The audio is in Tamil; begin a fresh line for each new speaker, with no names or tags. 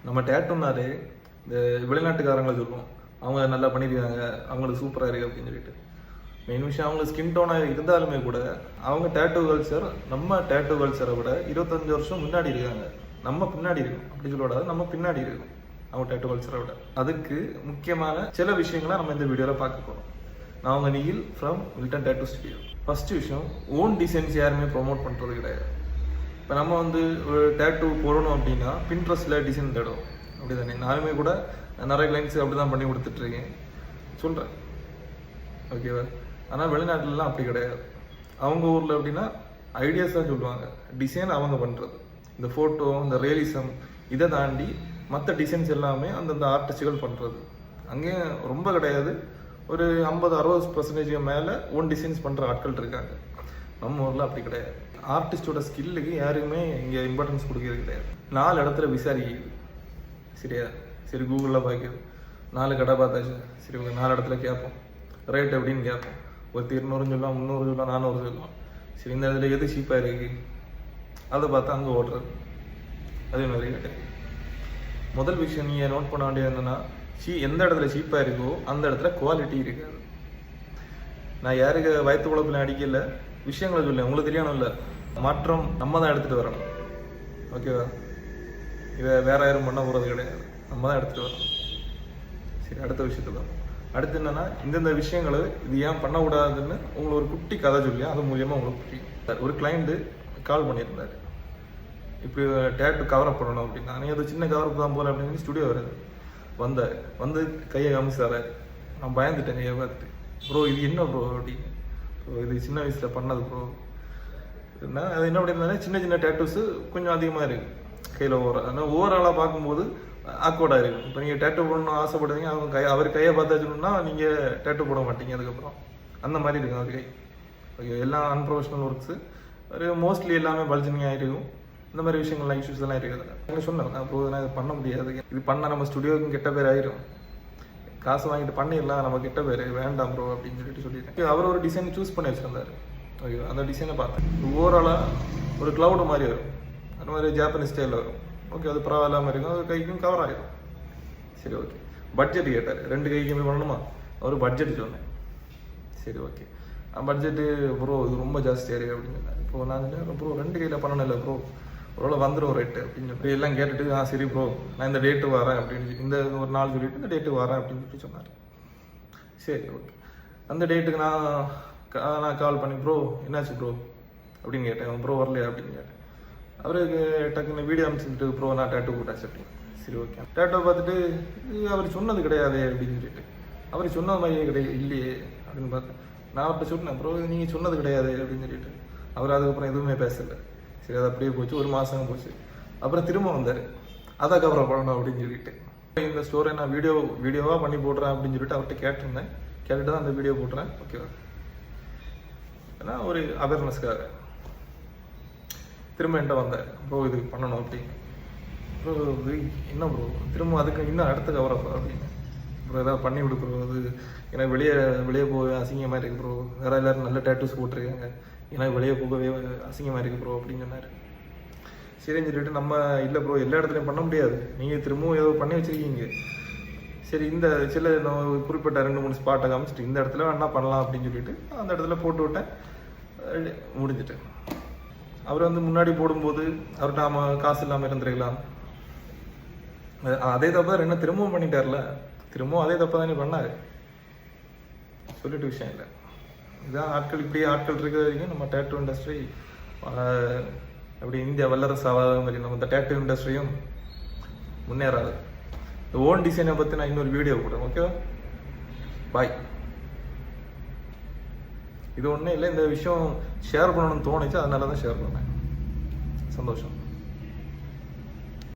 நம்ம டேட்டூனாலே இந்த வெளிநாட்டுக்காரங்களை சொல்லுவோம், அவங்க நல்லா பண்ணியிருக்காங்க, அவங்களுக்கு சூப்பராக இருக்குது அப்படின்னு சொல்லிட்டு. மெயின் விஷயம் அவங்க ஸ்கின் டோனாக இருந்தாலுமே கூட அவங்க டேட்டூ கல்ச்சர் நம்ம டேட்டூ கல்ச்சரை விட 25 வருஷம் முன்னாடி இருக்காங்க. நம்ம பின்னாடி இருக்கும் அப்படி சொல்லக்கூடாது, நம்ம பின்னாடி இருக்கும் அவங்க டேட்டூ கல்ச்சரை விட. அதுக்கு முக்கியமான சில விஷயங்களை நம்ம இந்த வீடியோவில் பார்க்க போகிறோம். நான் உங்கள் Nikhil from Wilton tattoo studio. First விஷயம், ஓன் டிசைன்ஸ் யாருமே ப்ரொமோட் பண்ணுறது கிடையாது. இப்போ நம்ம வந்து ஒரு டேட்டூ போடணும் அப்படின்னா பின்ட்ரெஸ்ட்டில் டிசைன் தேடும் அப்படி தானே. நானுமே கூட நிறைய கிளைண்ட்ஸ் அப்படி தான் பண்ணி கொடுத்துட்ருக்கேன் சொல்கிறேன், ஓகேவா. ஆனால் வெளிநாட்டிலலாம் அப்படி கிடையாது. அவங்க ஊரில் எப்படின்னா ஐடியாஸ் தான் சொல்லுவாங்க, டிசைன் அவங்க பண்ணுறது. இந்த ஃபோட்டோ, இந்த ரியலிசம் இதை தாண்டி மற்ற டிசைன்ஸ் எல்லாமே அந்தந்த ஆர்டிஸ்டுகள் பண்ணுறது. அங்கேயும் ரொம்ப கிடையாது, ஒரு 50-60% மேலே ஓன் டிசைன்ஸ் பண்ணுற ஆட்கள் இருக்காங்க. நம்ம ஊரில் அப்படி கிடையாது. ஆர்டிஸ்டோட ஸ்கில்லுக்கு யாருக்குமே இங்கே இம்பார்ட்டன்ஸ் கொடுக்கறது கிடையாது. 4 இடத்துல விசாரிக்குது, சரியா. சரி, கூகுளில் பார்க்குது, 4 கடை பார்த்தாச்சு, சரி ஒரு 4 இடத்துல கேட்போம், ரேட் எப்படின்னு கேட்போம். ஒரு 200 சொல்லலாம், 300 சொல்லலாம், 400 சொல்லலாம். சரி, இந்த இதில் எது சீப்பாக இருக்குது அதை பார்த்தா அங்கே ஓடுறது. அதே மாதிரி கிடையாது. முதல் விஷயம் நீங்கள் நோட் பண்ண வேண்டியது என்னென்னா, எந்த இடத்துல சீப்பாக இருக்கோ அந்த இடத்துல குவாலிட்டி இருக்காது. நான் யாருக்கு வயிற்று குழப்பில் அடிக்கல, விஷயங்களை சொல்லேன், உங்களுக்கு தெரியணும்ல. மாற்றம் நம்ம தான் எடுத்துகிட்டு வரணும், ஓகேவா. இதை வேற யாரும் பண்ண போகிறது கிடையாது, நம்ம தான் எடுத்துகிட்டு வரணும். சரி, அடுத்த விஷயத்துல அடுத்து என்னென்னா, இந்தந்த விஷயங்களை இது ஏன் பண்ணக்கூடாதுன்னு உங்களுக்கு ஒரு குட்டி கதை சொல்லி அது மூலியமாக உங்களுக்கு புரியும். ஒரு கிளைண்ட்டு கால் பண்ணியிருந்தார், இப்படி டேட்டு கவரப் பண்ணணும் அப்படின்னா. நீங்கள் அது சின்ன கவரப் தான் போல அப்படின்னு ஸ்டுடியோ வருது. வந்து கையை காமிச்சாரு. நான் பயந்துட்டேன் கையை பார்த்துட்டு. ப்ரோ இது என்ன ப்ரோ அப்படின்னு. ஸோ இது சின்ன வயசில் பண்ணது ப்ரோ. அது என்ன அப்படின்னா, சின்ன சின்ன டேட்டூஸு கொஞ்சம் அதிகமாக இருக்குது கையில். ஆனால் ஓவராலாக பார்க்கும்போது ஆக்வர்டாக இருக்கும். இப்போ நீங்கள் டேட்டூ போடணும்னு ஆசைப்படுறீங்க, அவங்க அவர் கையை பார்த்தா சொல்லணும்னா நீங்கள் டேட்டூ போட மாட்டீங்க அதுக்கப்புறம். அந்த மாதிரி இருக்கும் அவர் கை. ஓகே, எல்லாம் அன்ப்ரொஃபஷனல் ஒர்க்ஸு, ஒரு மோஸ்ட்லி எல்லாமே பல்ஜினிங்காக இருக்கும். இந்த மாதிரி விஷயங்கள்லாம் இஷ்யூஸ் எல்லாம் இருக்குது. எனக்கு சொன்னேன், அப்போ நான் இது பண்ண முடியாது, இது பண்ணால் நம்ம ஸ்டுடியோவுக்கும் கெட்ட பேர் ஆயிரும், காசு வாங்கிட்டு பண்ணிடலாம், நம்ம கெட்ட பேர் வேண்டாம் ப்ரோ அப்படின்னு சொல்லிட்டேன். அவர் ஒரு டிசைன் சூஸ் பண்ணி வச்சுருந்தார், ஓகே. அந்த டிசைனை பார்த்தேன். ஓவராலாக ஒரு க்ளவுடு மாதிரி வரும், அந்த மாதிரி ஜாப்பனீஸ் ஸ்டைலில் வரும். ஓகே, அது பரவாயில்லாமல் இருக்கும், அது கைக்கும் கவர் ஆகிடும். சரி, ஓகே. பட்ஜெட் கேட்டார், 2 கைக்குமே பண்ணணுமா. அவர் பட்ஜெட் சொன்னேன். சரி, ஓகே. பட்ஜெட்டு ப்ரோ இது ரொம்ப ஜாஸ்தியாக இருக்குது அப்படின்னு சொன்னார். இப்போ நான் சொன்னேன், ப்ரோ 2 கையில் பண்ணணும் இல்லை ப்ரோ, ஒரு வந்துடும் ரேட்டு அப்படின்னு சொல்லி எல்லாம் கேட்டுட்டு, சரி ப்ரோ நான் இந்த டேட்டு வரேன் அப்படின்னு இந்த ஒரு நாள் சொல்லிட்டு இந்த டேட்டு வரேன் அப்படின்னு சொல்லி சொன்னார். சரி, ஓகே. அந்த டேட்டுக்கு நான் கால் பண்ணி, ப்ரோ என்னாச்சு ப்ரோ அப்படின்னு கேட்டேன். ப்ரோ வரலையா அப்படின்னு கேட்டேன். அவருக்கு டக்குன்னு வீடியோ அனுப்பிச்சுட்டு, ப்ரோ நான் டேட்டு போட்டாச்சு அப்படின்னு. சரி, ஓகே. டேட்டோ பார்த்துட்டு அவர் சொன்னது கிடையாது அப்படின்னு சொல்லிட்டு, அவர் சொன்ன மாதிரியே கிடையாது இல்லையே அப்படின்னு பார்த்தேன். நான் அவர்கிட்ட சொன்னேன், ப்ரோ நீங்கள் சொன்னது கிடையாது அப்படின்னு சொல்லிட்டு. அவர் அதுக்கப்புறம் எதுவுமே பேசலை. சரி, அது அப்படியே போச்சு. 1 மாதம் போச்சு. அப்புறம் திரும்ப வந்தார், அதை கவரம் பண்ணணும் அப்படின்னு சொல்லிட்டு. இந்த ஸ்டோரை நான் வீடியோவாக பண்ணி போடுறேன் அப்படின்னு சொல்லிட்டு அவர்கிட்ட கேட்டிருந்தேன். கேட்டுட்டு தான் அந்த வீடியோ போடுறேன், ஓகேவா. ஏன்னா ஒரு அவேர்னஸ்க்காக திரும்ப என்கிட்ட வந்தார், ப்ரோ இது பண்ணணும் அப்படின்னு. ப்ரோ என்ன ப்ரோ திரும்ப அதுக்கு இன்னும் அடுத்த கவரப்பா அப்படின்னு. ப்ரோ ஏதாவது பண்ணி விடு ப்ரோ, அது எனக்கு வெளியே போக அசிங்கமாக இருக்குது ப்ரோ, வேறு எல்லோரும் நல்ல டேட்டூஸ் போட்டிருக்காங்க, ஏன்னா வெளியே போகவே அசிங்கமாக இருக்குது ப்ரோ அப்படின்னு சொன்னார். சரின்னு சொல்லிட்டு நம்ம இல்லை ப்ரோ எல்லா இடத்துலையும் பண்ண முடியாது, நீங்கள் திரும்பவும் ஏதோ பண்ணி வச்சுருக்கீங்க, சரி இந்த சில குறிப்பிட்ட 2-3 ஸ்பாட்டை காமிச்சிட்டு இந்த இடத்துல வேணா பண்ணலாம் அப்படின்னு சொல்லிட்டு அந்த இடத்துல போட்டு விட்டேன். முடிஞ்சிட்டேன். அவர் வந்து முன்னாடி போடும்போது அவர்கிட்ட நாம் காசு இல்லாமல் இருந்துருக்கலாம். அதே தப்பா என்ன திரும்பவும் பண்ணிட்டார்ல, திரும்பவும் அதே தப்பா தானே பண்ணாரு, சொல்லிட்டு விஷயம் இல்லை. இதான் ஆட்கள், இப்படியே ஆட்கள் இருக்கிற வரைக்கும் நம்ம டேட்டூ இண்டஸ்ட்ரி அப்படி இந்தியா வல்லரசு ஆகாத மாதிரி நம்ம இந்த டேட்டூ இண்டஸ்ட்ரியும் முன்னேறாது. இந்த ஓன் டிசைனை பற்றி நான் இன்னொரு வீடியோ போடுறேன், ஓகேவா. பாய். இது ஒன்றும் இல்லை, இந்த விஷயம் ஷேர் பண்ணணும்னு தோணுச்சு, அதனால தான் ஷேர் பண்ணேன். சந்தோஷம்.